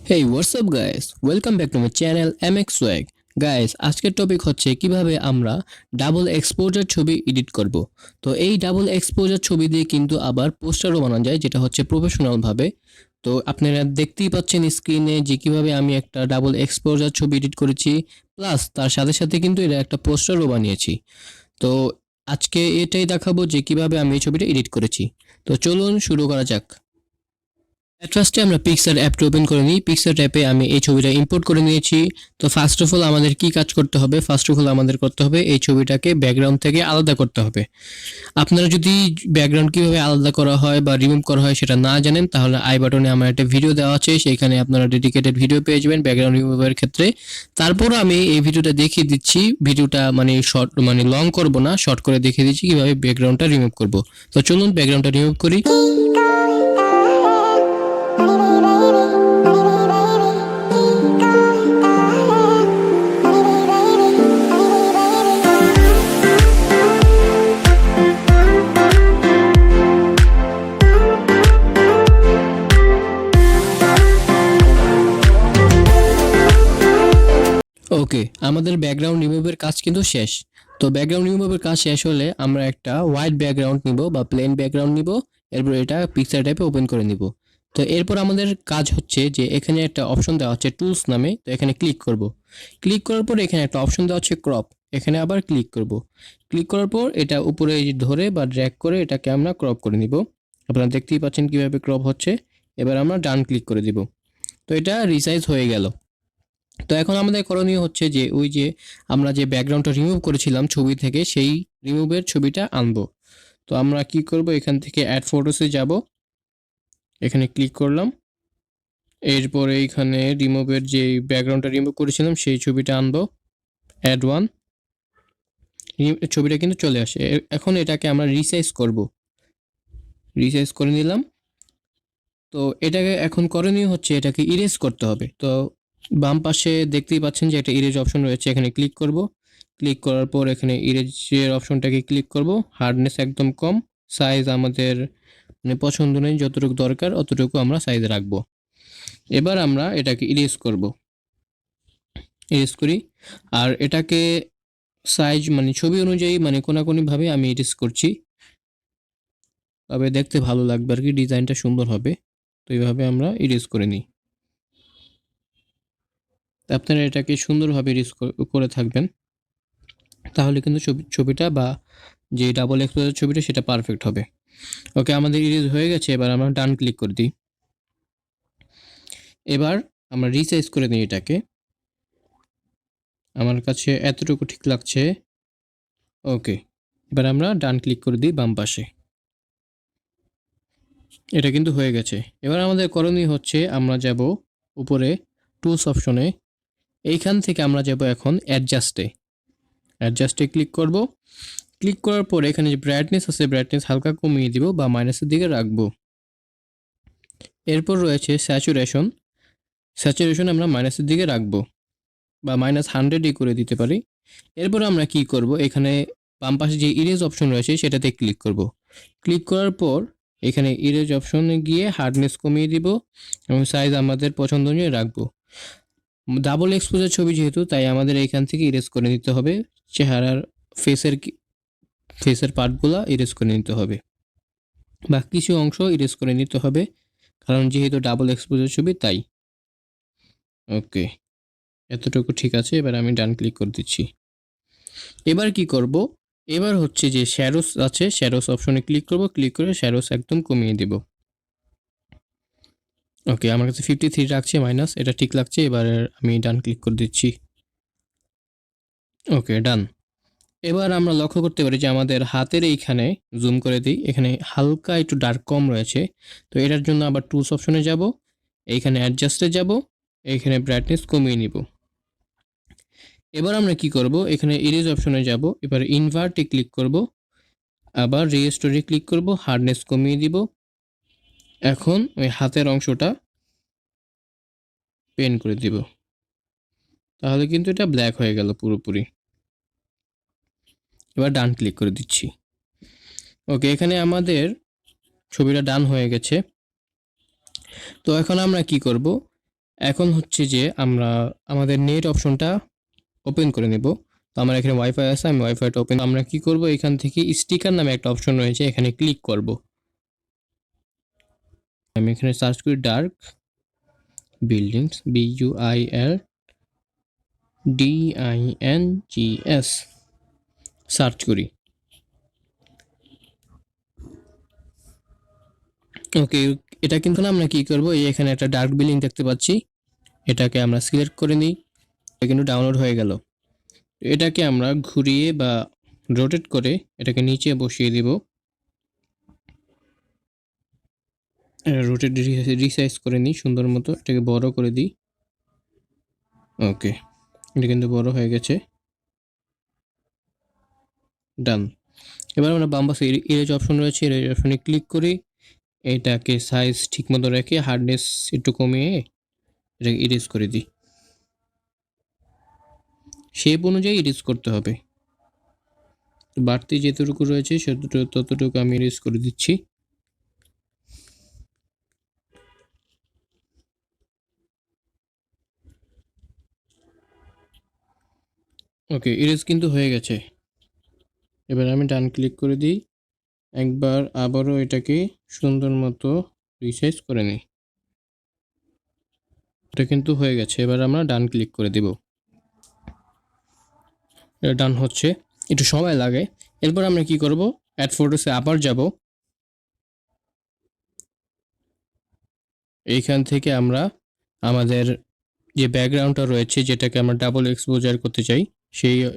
Hey, what's up guys? Welcome back to my channel MX Swag. Guys, আজকের topic হচ্ছে কিভাবে আমরা double exposure ছবি এডিট করব। তো এই ডাবল এক্সপোজার ছবি দিয়ে কিন্তু আবার পোস্টারও বানানো যায়, যেটা হচ্ছে প্রফেশনাল ভাবে। তো আপনারা দেখতেই পাচ্ছেন স্ক্রিনে যে কিভাবে আমি একটা ডাবল এক্সপোজার ছবি এডিট করেছি, প্লাস তার সাথে সাথে কিন্তু এটা একটা পোস্টারও বানিয়েছি। তো আজকে এটাই দেখাবো যে কিভাবে আমি এই ছবিটা এডিট করেছি। তো চলুন শুরু করা যাক। ফার্স্টে আমরা পিক্সার অ্যাপটা ওপেন করে নিই। পিক্সার অ্যাপে আমি এই ছবিটা ইম্পোর্ট করে নিয়েছি। তো ফার্স্ট অফ অল আমাদের কি কাজ করতে হবে? ফার্স্ট অফ অল আমাদের করতে হবে এই ছবিটাকে ব্যাকগ্রাউন্ড থেকে আলাদা করতে হবে। আপনারা যদি ব্যাকগ্রাউন্ড কিভাবে আলাদা করা হয় বা রিমুভ করা হয় সেটা না জানেন, তাহলে আই বাটনে আমার একটা ভিডিও দেওয়া আছে, সেইখানে আপনারা ডেডিকেটেড ভিডিও পেয়ে যাবেন ব্যাকগ্রাউন্ড রিমুভের ক্ষেত্রে। তারপর আমি এই ভিডিওটা দেখিয়ে দিচ্ছি, ভিডিওটা মানে শর্ট মানে লং করব না, শর্ট করে দেখিয়ে দিচ্ছি কিভাবে ব্যাকগ্রাউন্ডটা রিমুভ করব। তো চলুন ব্যাকগ্রাউন্ডটা রিমুভ করি। ওকে, আমাদের ব্যাকগ্রাউন্ড রিমুভের কাজ কিন্তু শেষ। তো ব্যাকগ্রাউন্ড রিমুভের কাজ শেষ হলে আমরা একটা হোয়াইট ব্যাকগ্রাউন্ড নিব বা প্লেন ব্যাকগ্রাউন্ড নিব, এরপর এটা পিকচার টাইপে ওপেন করে নিব। তো এরপর আমাদের কাজ হচ্ছে যে এখানে একটা অপশন দেওয়া হচ্ছে টুলস নামে, তো এখানে ক্লিক করব। ক্লিক করার পর এখানে একটা অপশন দেওয়া হচ্ছে ক্রপ, এখানে আবার ক্লিক করব। ক্লিক করার পর এটা উপরে ধরে বা ড্র্যাগ করে এটাকে আমরা ক্রপ করে নিব। আপনারা দেখতেই পাচ্ছেন কিভাবে ক্রপ হচ্ছে। এবার আমরা ডান ক্লিক করে দিব। তো এটা রিসাইজ হয়ে গেল। তো এখন আমাদের করণীয় হচ্ছে যে ওই যে আমরা যে ব্যাকগ্রাউন্ডটা রিমুভ করেছিলাম ছবি থেকে, সেই রিমুভের ছবিটা আনবো। তো আমরা কি করব, এখান থেকে অ্যাড ফটোসে যাব, এখানে ক্লিক করলাম। এরপরে এইখানে রিমুভের যে ব্যাকগ্রাউন্ডটা রিমুভ করেছিলাম সেই ছবিটা আনবো, অ্যাড ওয়ান। ছবিটা কিন্তু চলে আসে। এখন এটাকে আমরা রিসাইজ করব, রিসাইজ করে নিলাম। তো এটাকে এখন করণীয় হচ্ছে এটাকে ইরেজ করতে হবে। তো বাম পাশে দেখতেই পাচ্ছেন যে একটা ইরেজ অপশন রয়েছে, এখানে ক্লিক করব। ক্লিক করার পর এখানে ইরেজের অপশনটাকে ক্লিক করব। হার্ডনেস একদম কম, সাইজ আমাদের মানে পছন্দ নেই, যতটুকু দরকার অতটুকু আমরা সাইজ রাখবো। এবার আমরা এটাকে ইরেজ করব, ইরেজ করি। আর এটাকে সাইজ মানে ছবি অনুযায়ী মানে কোনাকুনিভাবে আমি ইরেজ করছি, তবে দেখতে ভালো লাগবে আর কি, ডিজাইনটা সুন্দর হবে। তো এইভাবে আমরা ইরেজ করে নিই। আপনারা এটাকে সুন্দরভাবে ইরেজ করে থাকবেন, তাহলে কিন্তু ছবিটা বা যে ডাবল এক্সপোজার ছবিটা সেটা পারফেক্ট হবে। ওকে, আমাদের ইরেজ হয়ে গেছে। এবার আমরা ডান ক্লিক করে দিই। এবার আমরা রিসাইজ করে নিই এটাকে। আমার কাছে এতটুকু ঠিক লাগছে। ওকে, এবার আমরা ডান ক্লিক করে দিই বাম পাশে। এটা কিন্তু হয়ে গেছে। এবার আমাদের করণীয় হচ্ছে আমরা যাব উপরে টুলস অপশনে, এইখান থেকে আমরা যাব এখন অ্যাডজাস্টে। অ্যাডজাস্টে ক্লিক করব। ক্লিক করার পর এখানে যে ব্রাইটনেস আছে, ব্রাইটনেস হালকা কমিয়ে দিব বা মাইনাসের দিকে রাখবো। এরপর রয়েছে স্যাচুরেশন, স্যাচুরেশন আমরা মাইনাসের দিকে রাখবো বা -100ই করে দিতে পারি। এরপর আমরা কি করব, এখানে বাম পাশে যে ইরেজ অপশন রয়েছে সেটাতে ক্লিক করব। ক্লিক করার পর এখানে ইরেজ অপশনে গিয়ে হার্ডনেস কমিয়ে দিব এবং সাইজ আমাদের পছন্দ অনুযায়ী রাখবো। ডাবল এক্সপোজার ছবি যেহেতু, তাই আমাদের এইখান থেকে ইরেজ করে নিতে হবে, চেহারার ফেসের পার্টগুলো ইরেজ করে নিতে হবে বা কিছু অংশ ইরেজ করে নিতে হবে, কারণ যেহেতু ডাবল এক্সপোজার ছবি তাই। ওকে, এতটুকু ঠিক আছে। এবার আমি ডান ক্লিক করে দিচ্ছি। এবার কি করব, এবার হচ্ছে যে শ্যাডোস আছে, শ্যাডোস অপশনে ক্লিক করব। ক্লিক করে শ্যাডোস একদম কমিয়ে দেব। ওকে, আমার কাছে 53 রাখছে মাইনাস, এটা ঠিক লাগছে। এবার আমি ডান ক্লিক করে দিচ্ছি। ওকে, ডান। এবার আমরা লক্ষ্য করতে পারি যে আমাদের হাতের এইখানে জুম করে দিই, এখানে হালকা একটু ডার্ক কম রয়েছে। তো এটার জন্য আবার টুলস অপশনে যাব, এইখানে অ্যাডজাস্টে যাব, এইখানে ব্রাইটনেস কমিয়ে নিব। এবার আমরা কি করব, এখানে ইরেজ অপশনে যাব, এবার ইনভার্টে ক্লিক করব, আবার রিস্টোরে ক্লিক করব, হার্ডনেস কমিয়ে দিব। এখন ওই হাতের অংশটা পেন করে দিব, তাহলে কিন্তু এটা ব্ল্যাক হয়ে গেল পুরোপুরি। এবার ডান ক্লিক করে দিচ্ছি। ওকে, এখানে আমাদের ছবিটা ডান হয়ে গেছে। তো এখন আমরা কি করব, এখন হচ্ছে যে আমরা আমাদের নেট অপশনটা ওপেন করে নেব। তো আমার এখানে ওয়াইফাই আছে, আমি ওয়াইফাইটা ওপেন, আমরা কি করব, এখান থেকে স্টিকার নামে একটা অপশন রয়েছে, এখানে ক্লিক করব। আমি এখানে সার্চ করি ডার্ক বিল্ডিংস, BUILDINGS সার্চ করি। ওকে, এটা কিন্তু না, আমরা কি করব, এই এখানে একটা ডার্ক বিল্ডিং দেখতে পাচ্ছি, এটাকে আমরা সিলেক্ট করে নিই। এটা কিন্তু ডাউনলোড হয়ে গেল। এটাকে আমরা ঘুরিয়ে বা রোটেট করে এটাকে নিচে বসিয়ে দিব। রোটেট রিসাইজ করে নিই সুন্দর মতো, এটাকে বড় করে দিই। ওকে, এটা কিন্তু বড় হয়ে গেছে। ডান। এবার আমরা বাম পাশে ইরেজ অপশন রয়েছে, ইরেজ অপশনে ক্লিক করি, এটাকে সাইজ ঠিক মতো রেখে হার্ডনেস একটু কমিয়ে এটাকে ইরেজ করে দিই। শেপ অনুযায়ী ইরেজ করতে হবে, বাড়তি যেতটুকু রয়েছে ততটুকু আমি ইরেজ করে দিচ্ছি। ওকে, ইরেজ কিন্তু হয়ে গেছে। এবার আমি ডান ক্লিক করে দিই, একবার আবারও এটাকে সুন্দর মতো রিসাইজ করে নিই। এটা কিন্তু হয়ে গেছে। এবার আমরা ডান ক্লিক করে দিব, এটা ডান হচ্ছে, একটু সময় লাগে। এরপর আমরা কি করব, অ্যাড ফটোসে আবার যাব, এইখান থেকে আমরা আমাদের যে ব্যাকগ্রাউন্ডটা রয়েছে, যেটাকে আমরা ডাবল এক্সপোজার করতে চাই,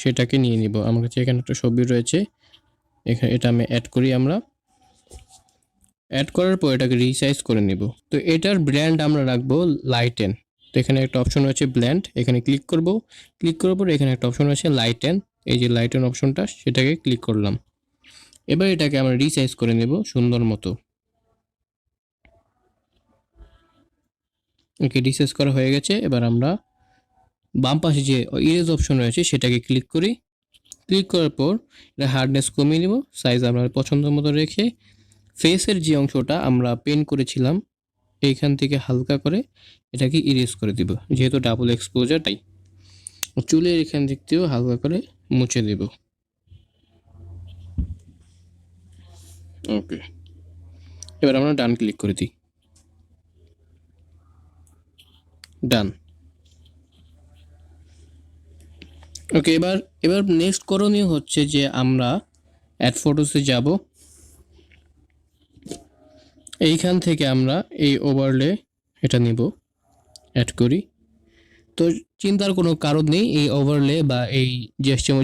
সেটাকে নিয়ে নিব। আমার কাছে এখানে একটা ছবি রয়েছে, এখানে এটা আমি অ্যাড করি। আমরা অ্যাড করার পর এটাকে রিসাইজ করে নিব। তো এটার ব্র্যান্ড আমরা রাখবো লাইটেন। তো এখানে একটা অপশন রয়েছে ব্ল্যান্ড, এখানে ক্লিক করব। ক্লিক করার পর এখানে একটা অপশন রয়েছে লাইটেন, এই যে লাইটেন অপশনটা, সেটাকে ক্লিক করলাম। এবার এটাকে আমরা রিসাইজ করে নেব সুন্দর মতো। ওকে, রিসাইজ করা হয়ে গেছে। এবার আমরা বাম পাশে যে ইরেজ অপশন রয়েছে সেটাকে ক্লিক করি। ক্লিক করার পর এটা হার্ডনেস কমিয়ে নেব, সাইজ আমরা পছন্দ মতো রেখে ফেসের যে অংশটা আমরা পেন করেছিলাম এইখান থেকে হালকা করে এটাকে ইরেজ করে দিব, যেহেতু ডাবল এক্সপোজার তাই। চুলের এখান থেকেও হালকা করে মুছে দেব। ওকে, এবার আমরা ডান ক্লিক করে দিই, ডান। ওকে, এবার এবার নেক্সট করণীয় হচ্ছে যে আমরা অ্যাড ফটোসে যাব, এইখান থেকে আমরা এই ওভারলে এটা নিব, অ্যাড করি। তো চিন্তার কোনো কারণ নেই, এই ওভারলে বা এই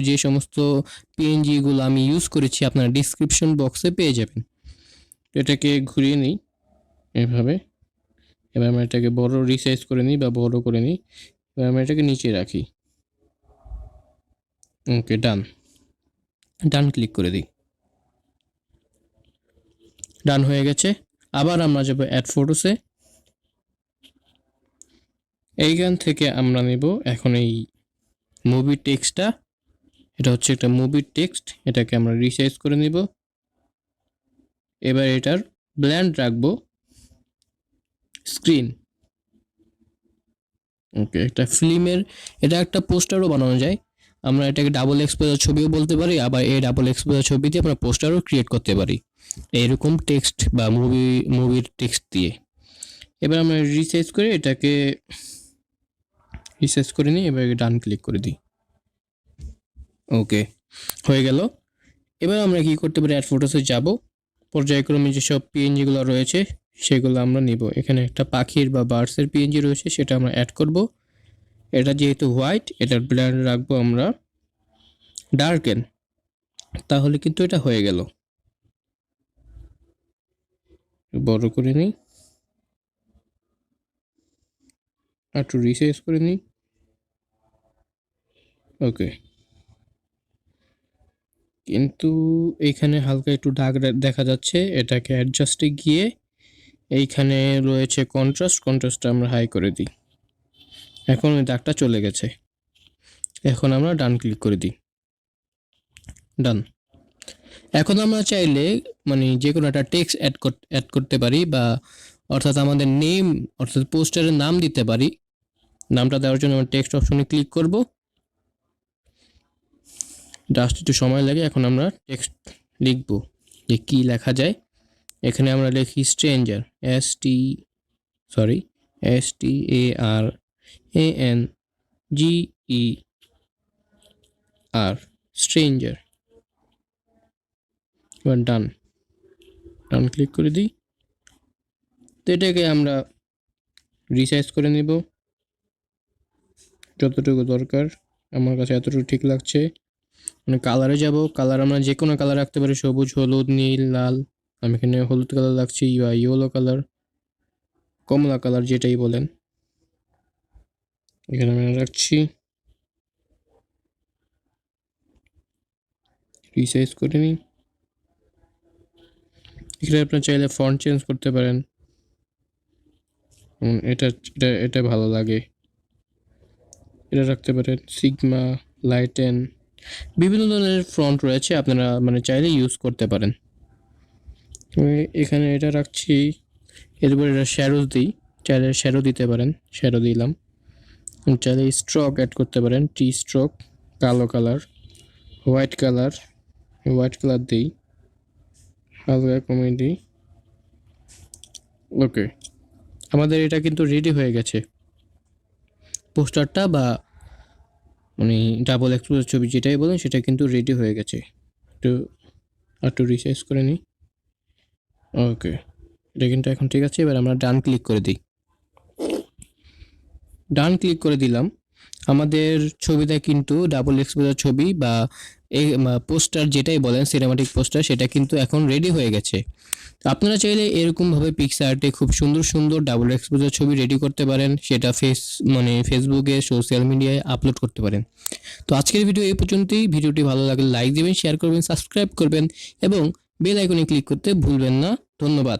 যে সমস্ত পিএনজিগুলো আমি ইউজ করেছি আপনারা ডিসক্রিপশন বক্সে পেয়ে যাবেন। এটাকে ঘুরিয়ে নিই এভাবে। এবার আমরা এটাকে বড় রিসাইজ করে নিই বা বড় করে নিই। এবার আমরা এটাকে নিচে রাখি। ওকে, ডান। ডান ক্লিক করে দিই, ডান হয়ে গেছে। আবার আমরা যাব অ্যাড ফটোসে, এইখান থেকে আমরা নেব এখন এই মুভি টেক্সটটা, এটা হচ্ছে একটা মুভির টেক্সট, এটাকে আমরা রিসাইজ করে নিব। এবার এটার ব্ল্যান্ড রাখবো স্ক্রিন। ওকে, একটা ফিল্মের এটা একটা পোস্টারও বানানো যায়, আমরা এটাকে ডাবল এক্সপোজার ছবিও বলতে পারি, আবার এই ডাবল এক্সপোজার ছবি দিয়ে আমরা পোস্টারও ক্রিয়েট করতে পারি এরকম টেক্সট বা মুভির টেক্সট দিয়ে। এবার আমরা রিসাইজ করে এটাকে রিসাইজ করে নিই, এবার ডান ক্লিক করে দিই। ওকে, হয়ে গেল। এবার আমরা কি করতে পারি, অ্যাড ফটোসে যাব, পর্যায়ক্রমে যেসব পিএনজিগুলো রয়েছে সেগুলো আমরা নিব। এখানে একটা পাখির বা বার্ডসের পিএনজি রয়েছে, সেটা আমরা অ্যাড করব। এটা যেহেতু হোয়াইট, এটার ব্ল্যান্ড রাখবো আমরা ডার্কেন, তাহলে কিন্তু এটা হয়ে গেল। বড় করে নিই, আর একটু রিসাইজ করে নিই। ওকে, কিন্তু এইখানে হালকা একটু দাগ দেখা যাচ্ছে, এটাকে অ্যাডজাস্টে গিয়ে এইখানে রয়েছে কন্ট্রাস্টটা আমরা হাই করে দিই। এখন ওই দাগটা চলে গেছে। এখন আমরা ডান ক্লিক করে দিই, ডান। এখন আমরা চাইলে মানে যে কোনো একটা টেক্সট অ্যাড করতে পারি বা অর্থাৎ আমাদের নেম অর্থাৎ পোস্টারের নাম দিতে পারি। নামটা দেওয়ার জন্য আমরা টেক্সট অপশনে ক্লিক করব। জাস্ট একটু সময় লাগে। এখন আমরা টেক্সট লিখব, যে কি লেখা যায়। এখানে আমরা লিখি স্ট্রেঞ্জার, STRANGER, স্ট্রেঞ্জার। এবার ডান ক্লিক করে দিই। তো এটাকে আমরা রিসাইজ করে নেব যতটুকু দরকার। আমার কাছে এতটুকু ঠিক লাগছে। মানে কালারে যাব, কালার আমরা যে কোনো কালার রাখতে পারি, সবুজ, হলুদ, নীল, লাল। আমি এখানে হলুদ কালার রাখছি, বা ইয়েলো কালার, কমলা কালার, যেটাই বলেন। এখানে আমি রাখছি, রিসাইজ করে নিই। এখানে আপনার চাইলে ফন্ট চেঞ্জ করতে পারেন। এটা এটা এটা ভালো লাগে, এটা রাখতে পারেন। সিগমা, লাইটেন, বিভিন্ন ধরনের ফন্ট রয়েছে, আপনারা মানে চাইলে ইউজ করতে পারেন। আমি এখানে এটা রাখছি। এরপর এটা শ্যাডো দিই, চাইলে শ্যাডো দিতে পারেন, শ্যাডো দিলাম। চাইলে স্ট্রোক অ্যাড করতে পারেন, টি স্ট্রোক, কালো কালার, হোয়াইট কালার দিই, হালকা কমিয়ে দিই। ওকে, আমাদের এটা কিন্তু রেডি হয়ে গেছে। পোস্টারটা বা মানে ডাবল এক্সপোজার ছবি যেটাই বলেন, সেটা কিন্তু রেডি হয়ে গেছে। একটু রিসাইজ করে নিই। ওকে, এটা কিন্তু এখন ঠিক আছে। এবার আমরা ডান ক্লিক করে দিই। ডান ক্লিক করে দিলাম। আমাদের ছবিটা কিন্তু ডাবল এক্সপোজার ছবি বা পোস্টার যেটাই বলেন, সিনেমাটিক পোস্টার, সেটা কিন্তু এখন রেডি হয়ে গেছে। আপনারা চাইলে এরকমভাবে পিক্সার্টে খুব সুন্দর সুন্দর ডাবল এক্সপোজার ছবি রেডি করতে পারেন, সেটা ফেসবুকে, সোশ্যাল মিডিয়ায় আপলোড করতে পারেন। তো আজকের ভিডিও এই পর্যন্তই। ভিডিওটি ভালো লাগলে লাইক দেবেন, শেয়ার করবেন, সাবস্ক্রাইব করবেন এবং বেল আইকনে ক্লিক করতে ভুলবেন না। ধন্যবাদ।